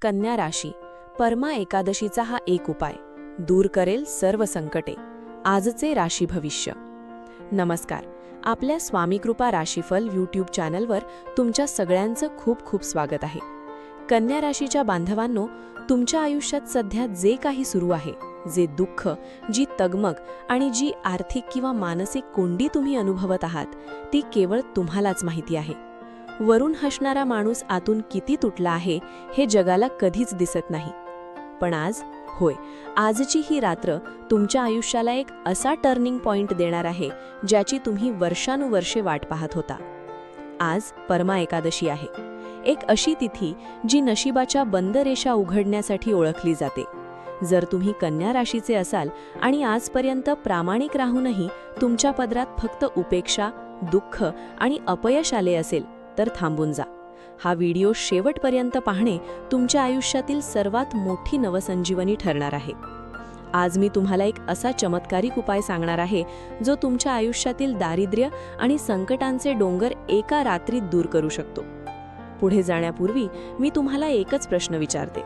कन्या राशी परमा एकादशीचा हा एक उपाय दूर करेल सर्व संकटे. आजचे राशी भविष्य. नमस्कार. आपल्या स्वामीकृपा राशीफल यूट्यूब चॅनलवर तुमच्या सगळ्यांचं खूप खूप स्वागत आहे. कन्या राशीच्या बांधवांनो, तुमच्या आयुष्यात सध्या जे काही सुरू आहे, जे दुःख, जी तगमग आणि जी आर्थिक किंवा मानसिक कोंडी तुम्ही अनुभवत आहात, ती केवळ तुम्हालाच माहिती आहे. वरून हसणारा माणूस आतून किती तुटला आहे हे जगाला कधीच दिसत नाही. पण आजची ही रात्र तुमच्या आयुष्याला एक असा टर्निंग पॉइंट देणार आहे ज्याची तुम्ही वर्षानुवर्षे वाट पाहत होता. आज परमा एकादशी आहे, एक अशी तिथी जी नशिबाच्या बंद रेषा उघडण्यासाठी ओळखली जाते. जर तुम्ही कन्या राशीचे असाल आणि आजपर्यंत प्रामाणिक राहूनही तुमच्या पदरात फक्त उपेक्षा, दुःख आणि अपयश आले असेल, तर थांबून जा. हा व्हिडिओ शेवटपर्यंत पाहणे तुमच्या आयुष्यातील सर्वात मोठी नवसंजीवनी ठरणार आहे. आज मी तुम्हाला एक असा चमत्कारिक उपाय सांगणार आहे जो तुमच्या आयुष्यातील दारिद्र्य आणि संकटांचे डोंगर एका रात्रीत दूर करू शकतो. पुढे जाण्यापूर्वी मी तुम्हाला एकच प्रश्न विचारते.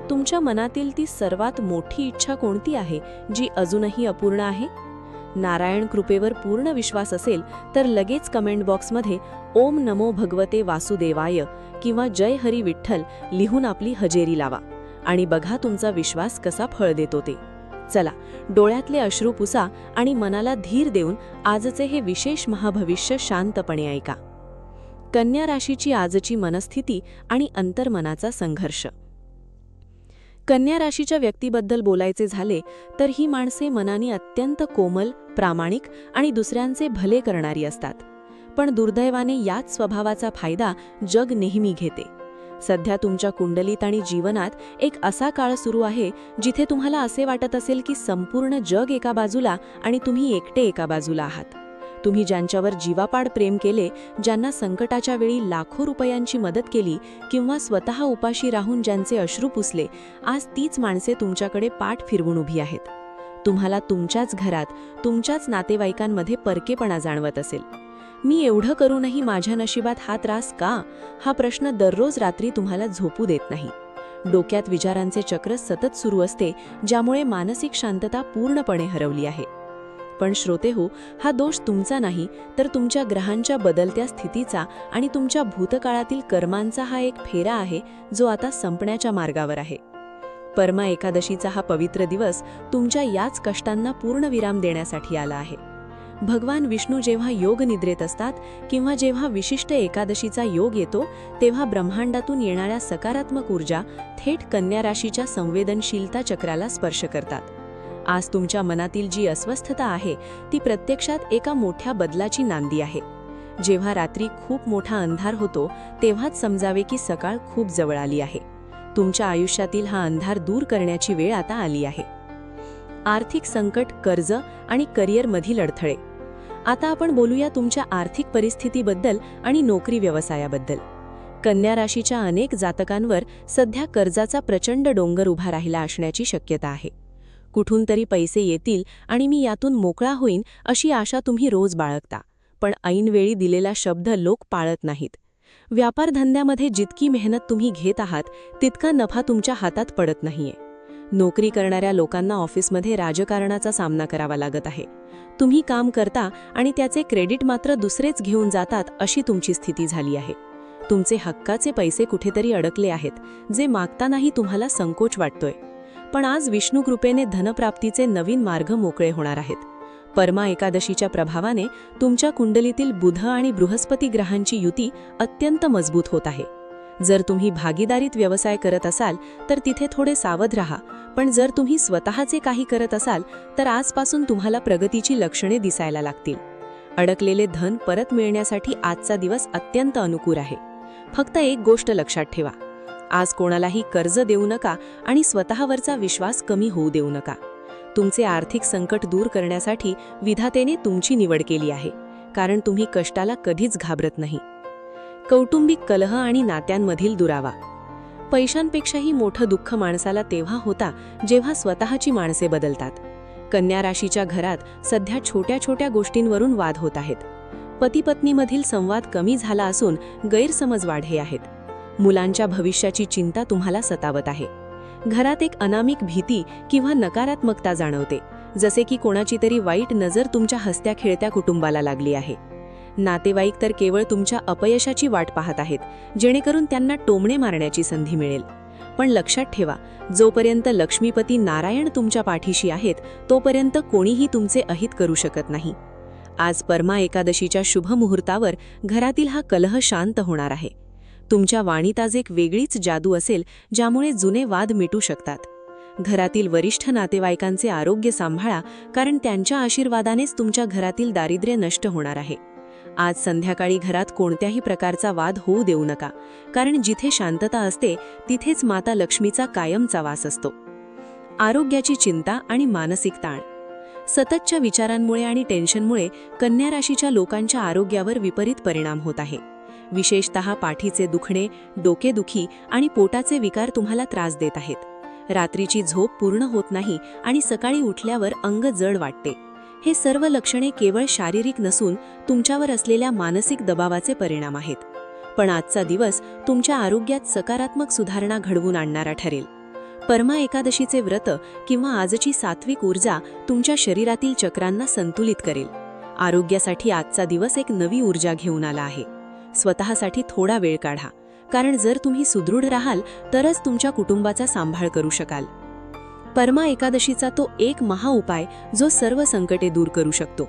तुमच्या मनातील ती सर्वात मोठी इच्छा कोणती आहे जी अजूनही अपूर्ण आहे? नारायण कृपेवर पूर्ण विश्वास असेल तर लगेच कमेंट बॉक्समध्ये ओम नमो भगवते वासुदेवाय किंवा जय हरी विठ्ठल लिहून आपली हजेरी लावा आणि बघा तुमचा विश्वास कसा फळ देतो ते. चला, डोळ्यातले अश्रू पुसा आणि मनाला धीर देऊन आजचे हे विशेष महाभविष्य शांतपणे ऐका. कन्या राशीची आजची मनस्थिती आणि अंतर्मनाचा संघर्ष. कन्या राशीच्या व्यक्तीबद्दल बोलायचे झाले तर ही माणसे मनाने अत्यंत कोमल, प्रामाणिक आणि दुसऱ्यांचे भले करणारी असतात. पण दुर्दैवाने याच स्वभावाचा फायदा जग नेहमी घेते. सध्या तुमच्या कुंडलीत आणि जीवनात एक असा काळ सुरू आहे जिथे तुम्हाला असे वाटत असेल की संपूर्ण जग एका बाजूला आणि तुम्ही एकटे एका बाजूला आहात. तुम्ही ज्यांच्यावर जीवापाड प्रेम केले, ज्यांना संकटाच्या वेळी लाखो रुपयांची मदत केली किंवा स्वतः उपाशी राहून ज्यांचे अश्रू पुसले, आज तीच माणसे तुमच्याकडे पाठ फिरवून उभी आहेत. तुम्हाला तुमच्याच घरात, तुमच्याच नातेवाईकांमध्ये परकेपणा जाणवत असेल. मी एवढं करूनही माझ्या नशिबात हा त्रास का? हा प्रश्न दररोज रात्री तुम्हाला झोपू देत नाही. डोक्यात विचारांचे चक्र सतत सुरू असते, ज्यामुळे मानसिक शांतता पूर्णपणे हरवली आहे. पण श्रोतेहो, हा दोष तुमचा नाही तर तुमच्या ग्रहांच्या बदलत्या स्थितीचा आणि तुमच्या भूतकाळातील कर्मांचा हा एक फेरा आहे जो आता संपण्याच्या मार्गावर आहे. परमा एकादशीचा हा पवित्र दिवस तुमच्या याच कष्टांना पूर्णविराम देण्यासाठी आला आहे. भगवान विष्णू जेव्हा योग निद्रेत असतात किंवा जेव्हा विशिष्ट एकादशीचा योग येतो, तेव्हा ब्रह्मांडातून येणाऱ्या सकारात्मक ऊर्जा थेट कन्या राशीच्या संवेदनशीलता चक्राला स्पर्श करतात. आज तुमच्या मनातील जी अस्वस्थता आहे ती प्रत्यक्षात एका मोठ्या बदलाची नांदी आहे. जेव्हा रात्री खूप मोठा अंधार होतो तेव्हाच समजावे की सकाळ खूप जवळ आली आहे. तुमच्या आयुष्यातील हा अंधार दूर करण्याची वेळ आता आली आहे. आर्थिक संकट, कर्ज आणि करिअरमधील अडथळे. आता आपण बोलूया तुमच्या आर्थिक परिस्थितीबद्दल आणि नोकरी व्यवसायाबद्दल. कन्या राशीच्या अनेक जातकांवर सध्या कर्जाचा प्रचंड डोंगर उभा राहिला असण्याची शक्यता आहे. कुठून तरी पैसे येतील आणि मी यातून मोकळा होईन अशी आशा तुम्ही रोज बाळगता, पण ऐनवेळी दिलेला शब्द लोक पाळत नाहीत. व्यापारधंद्यामध्ये जितकी मेहनत तुम्ही घेत आहात तितका नफा तुमच्या हातात पडत नाहीये. नोकरी करणाऱ्या लोकांना ऑफिसमध्ये राजकारणाचा सामना करावा लागत आहे. तुम्ही काम करता आणि त्याचे क्रेडिट मात्र दुसरेच घेऊन जातात अशी तुमची स्थिती झाली आहे. तुमचे हक्काचे पैसे कुठेतरी अडकले आहेत, जे मागतानाही तुम्हाला संकोच वाटतोय. पण आज विष्णू कृपेने धनप्राप्तीचे नवीन मार्ग मोकळे होणार आहेत. परमा एकादशीच्या प्रभावाने तुमच्या कुंडलीतील बुध आणि बृहस्पती ग्रहांची युती अत्यंत मजबूत होत आहे. जर तुम्ही भागीदारीत व्यवसाय करत असाल तर तिथे थोडे सावध राहा, पण जर तुम्ही स्वतःचे काही करत असाल तर आजपासून तुम्हाला प्रगतीची लक्षणे दिसायला लागतील. अडकलेले धन परत मिळण्यासाठी आजचा दिवस अत्यंत अनुकूल आहे. फक्त एक गोष्ट लक्षात ठेवा, आज कोणालाही कर्ज देऊ नका आणि स्वतःवरचा विश्वास कमी होऊ देऊ नका. तुमचे आर्थिक संकट दूर करण्यासाठी विधातेने तुमची निवड केली आहे, कारण तुम्ही कष्टाला कधीच घाबरत नाही. कौटुंबिक कलह आणि नात्यांमधील दुरावा. पैशांपेक्षाही मोठं दुःख माणसाला तेव्हा होता जेव्हा स्वतःची माणसे बदलतात. कन्या राशीच्या घरात सध्या छोट्या छोट्या गोष्टींवरून वाद होत आहेत. पती पत्नीमधील संवाद कमी झाला असून गैरसमज वाढले आहेत. मुलांच्या भविष्याची चिंता तुम्हाला सतावत आहे. घरात एक अनामिक भीती किंवा नकारात्मकता जाणवते, जसे की कोणाची तरी वाईट नजर तुमच्या हसत्या खेळत्या कुटुंबाला लागली आहे. नातेवाईक तर केवळ तुमच्या अपयशाची वाट पाहत आहेत, जेणेकरून त्यांना टोमणे मारण्याची संधी मिळेल. पण लक्षात ठेवा, जोपर्यंत लक्ष्मीपती नारायण तुमच्या पाठीशी आहेत, तोपर्यंत कोणीही तुमचे अहित करू शकत नाही. आज परमा एकादशीच्या शुभ मुहूर्तावर घरातील हा कलह शांत होणार आहे. तुमच्या वाणीत आज एक वेगळीच जादू असेल, ज्यामुळे जुने वाद मिटू शकतात. घरातील वरिष्ठ नातेवाईकांचे आरोग्य सांभाळा, कारण त्यांच्या आशीर्वादानेच तुमच्या घरातील दारिद्र्य नष्ट होणार आहे. आज संध्याकाळी घरात कोणत्याही प्रकारचा वाद होऊ देऊ नका, कारण जिथे शांतता असते तिथेच माता लक्ष्मीचा कायमचा वास असतो. आरोग्याची चिंता आणि मानसिक ताण. सततच्या विचारांमुळे आणि टेन्शनमुळे कन्या राशीच्या लोकांच्या आरोग्यावर विपरीत परिणाम होत आहे. विशेषतः पाठीचे दुखणे, डोकेदुखी आणि पोटाचे विकार तुम्हाला त्रास देत आहेत. रात्रीची झोप पूर्ण होत नाही आणि सकाळी उठल्यावर अंग जड वाटते. हे सर्व लक्षणे केवळ शारीरिक नसून तुमच्यावर असलेल्या मानसिक दबावाचे परिणाम आहेत. पण आजचा दिवस तुमच्या आरोग्यात सकारात्मक सुधारणा घडवून आणणारा ठरेल. परमा एकादशीचे व्रत किंवा आजची सात्विक ऊर्जा तुमच्या शरीरातील चक्रांना संतुलित करेल. आरोग्यासाठी आजचा दिवस एक नवी ऊर्जा घेऊन आला आहे. स्वतःसाठी थोडा वेळ काढा, कारण जर तुम्ही सुदृढ राहाल तरच तुमच्या कुटुंबाचा सांभाळ करू शकाल. परमा एकादशीचा तो एक महाउपाय जो सर्व संकटे दूर करू शकतो.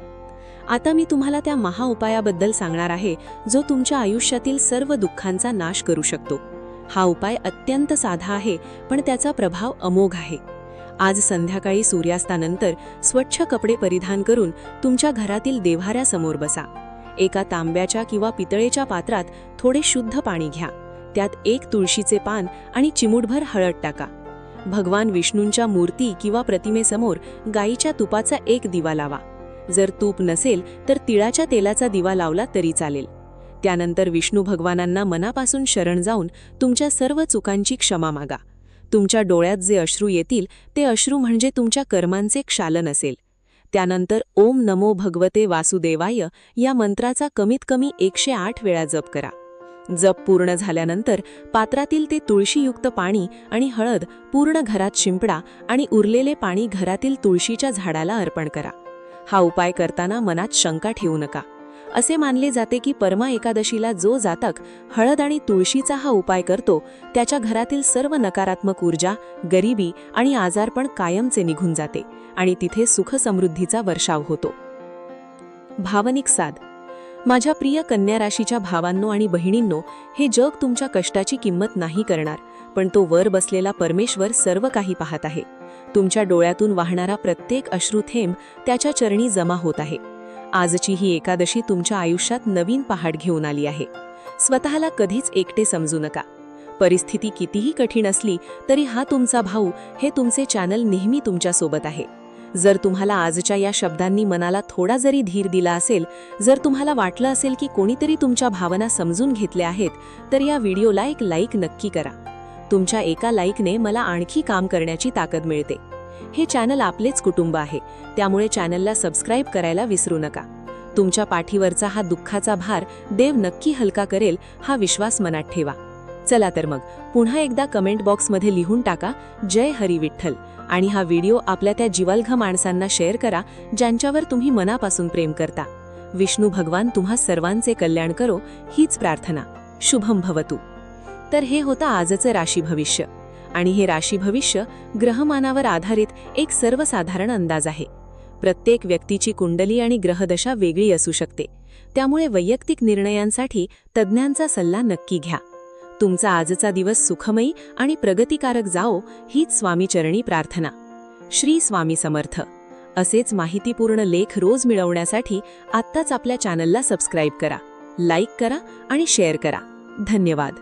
आता मी तुम्हाला त्या महाउपायाबद्दल सांगणार आहे, जो तुमच्या आयुष्यातील सर्व दुःखांचा नाश करू शकतो. हा उपाय अत्यंत साधा आहे, पण त्याचा प्रभाव अमोघ आहे. आज संध्याकाळी सूर्यास्तानंतर स्वच्छ कपडे परिधान करून तुमच्या घरातील देव्हाऱ्यासमोर बसा. एका तांब्याच्या किंवा पितळेच्या पात्रात थोडे शुद्ध पाणी घ्या. त्यात एक तुळशीचे पान आणि चिमूटभर हळद टाका. भगवान विष्णूंच्या मूर्ती किंवा प्रतिमेसमोर गाईच्या तुपाचा एक दिवा लावा. जर तूप नसेल तर तिळाच्या तेलाचा दिवा लावला तरी चालेल. त्यानंतर विष्णू भगवानांना मनापासून शरण जाऊन तुमच्या सर्व चुकांची क्षमा मागा. तुमच्या डोळ्यात जे अश्रू येतील ते अश्रू म्हणजे तुमच्या कर्मांचे क्षालन असेल. त्यानंतर ओम नमो भगवते वासुदेवाय या मंत्राचा कमीत कमी 108 वेळा जप करा. जप पूर्ण झाल्यानंतर पात्रातील ते तुळशीयुक्त पाणी आणि हळद पूर्ण घरात शिंपडा आणि उरलेले पाणी घरातील तुळशीच्या झाडाला अर्पण करा. हा उपाय करताना मनात शंका ठेवू नका. असे मानले जाते की परमा एकादशीला जो जातक हळद आणि तुळशीचा हा उपाय करतो, त्याच्या घरातील सर्व नकारात्मक ऊर्जा, गरिबी आणि आजारपण कायमचे निघून जाते आणि तिथे सुख समृद्धीचा वर्षाव होतो. भावनिक साध. माझ्या प्रिय कन्या राशीच्या भावांनो आणि बहिणींनो, हे जग तुमच्या कष्टाची किंमत नाही करणार, पण तो वर बसलेला परमेश्वर सर्व काही पाहत आहे. तुमच्या डोळ्यातून वाहणारा प्रत्येक अश्रुथेंब त्याच्या चरणी जमा होत आहे. आजची ही एकादशी तुमच्या आयुष्यात नवीन पहाट घेऊन आली आहे. स्वतःला कधीच एकटे समजू नका. परिस्थिती कितीही कठीण असली तरी हा तुमचा भाऊ, हे तुमचे चॅनल नेहमी तुमच्यासोबत आहे. जर तुम्हाला आजच्या या शब्दांनी मनाला थोडा जरी धीर दिला असेल, जर तुम्हाला वाटलं असेल की कोणीतरी तुमच्या भावना समजून घेतल्या आहेत, तर या व्हिडिओला एक लाईक नक्की करा. तुमच्या एका लाईकने मला आणखी काम करण्याची ताकद मिळते. हे चॅनल आपलेच कुटुंब आहे, त्यामुळे चॅनलला सबस्क्राईब करायला विसरू नका. तुमच्या पाठीवरचा हा दुःखाचा भार देव नक्की हलका करेल, हा विश्वास मनात ठेवा. चला तर मग पुन्हा एकदा कमेंट बॉक्समध्ये लिहून टाका, जय हरी विठ्ठल. आणि हा व्हिडिओ आपल्या त्या जिवलग माणसांना शेअर करा, ज्यांच्यावर तुम्ही मनापासून प्रेम करता. विष्णू भगवान तुम्हा सर्वांचे कल्याण करो, हीच प्रार्थना. शुभम भवतु. तर हे होतं आजचं राशी भविष्य. आणि हे राशी भविष्य ग्रहमानावर आधारित एक सर्वसाधारण अंदाज आहे. प्रत्येक व्यक्तीची कुंडली आणि ग्रहदशा वेगळी असू शकते, त्यामुळे वैयक्तिक निर्णयांसाठी तज्ज्ञांचा सल्ला नक्की घ्या. तुमचा आजचा दिवस सुखमयी आणि प्रगतिकारक जाओ, हीच स्वामीचरणी प्रार्थना. श्री स्वामी समर्थ. असेच माहितीपूर्ण लेख रोज मिळवण्यासाठी आत्ताच आपल्या चॅनलला सबस्क्राईब करा, लाईक करा आणि शेअर करा. धन्यवाद.